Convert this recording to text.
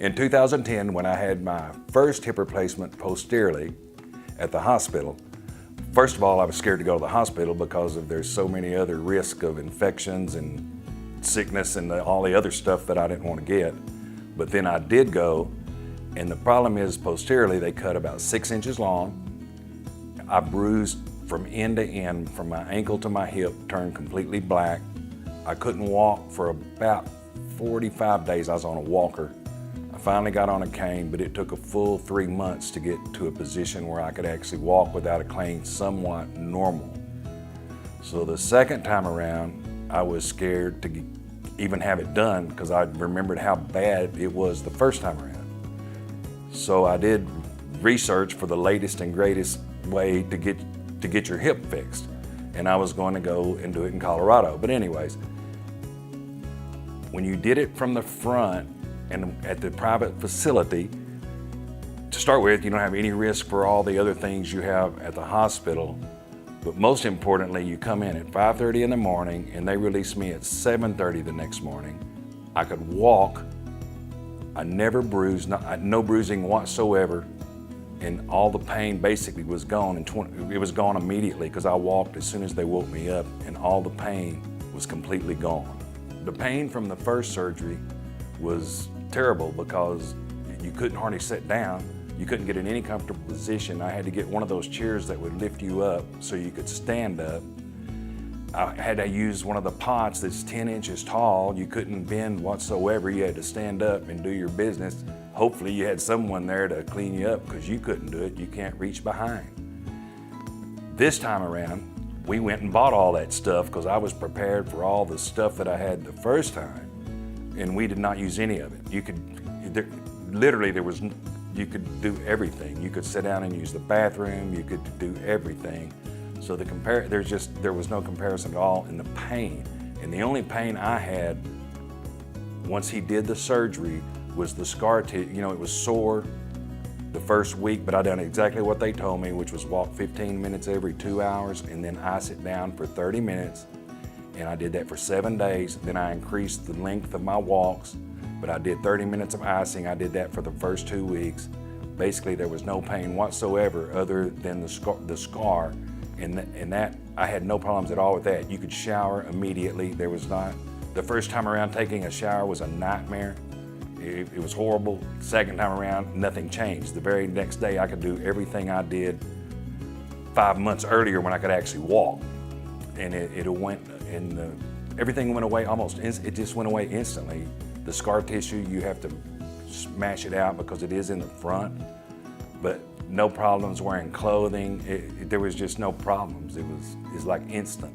In 2010, when I had my first hip replacement posteriorly at the hospital, first of all, I was scared to go to the hospital because there's so many other risks of infections and sickness and all the other stuff that I didn't want to get. But then I did go, and the problem is posteriorly, they cut about 6 inches long. I bruised from end to end, from my ankle to my hip, turned completely black. I couldn't walk for about 45 days. I was on a walker. I finally got on a cane, but it took a full 3 months to get to a position where I could actually walk without a cane somewhat normal. So the second time around, I was scared to even have it done because I remembered how bad it was the first time around. So I did research for the latest and greatest way to get your hip fixed. And I was going to go and do it in Colorado. But anyways, when you did it from the front and at the private facility, to start with, you don't have any risk for all the other things you have at the hospital. But most importantly, you come in at 5:30 in the morning and they release me at 7:30 the next morning. I could walk. I never bruised, no bruising whatsoever. And all the pain basically was gone. It was gone immediately because I walked as soon as they woke me up, and all the pain was completely gone. The pain from the first surgery was terrible because you couldn't hardly sit down. You couldn't get in any comfortable position. I had to get one of those chairs that would lift you up so you could stand up. I had to use one of the pots that's 10 inches tall. You couldn't bend whatsoever. You had to stand up and do your business. Hopefully you had someone there to clean you up because you couldn't do it. You can't reach behind. This time around, we went and bought all that stuff because I was prepared for all the stuff that I had the first time, and we did not use any of it. You could do everything. You could sit down and use the bathroom. You could do everything. So there was no comparison at all in the pain. And the only pain I had once he did the surgery was the scar tissue. You know, it was sore the first week, but I done exactly what they told me, which was walk 15 minutes every 2 hours and then ice it down for 30 minutes. And I did that for 7 days. Then I increased the length of my walks, but I did 30 minutes of icing. I did that for the first 2 weeks. Basically, there was no pain whatsoever other than the scar. And that, I had no problems at all with that. You could shower immediately. There was not, the first time around taking a shower was a nightmare. It was horrible. Second time around, nothing changed. The very next day, I could do everything I did 5 months earlier when I could actually walk. And everything went away it just went away instantly. The scar tissue, you have to smash it out because it is in the front, but no problems wearing clothing. There was just no problems. It's like instant.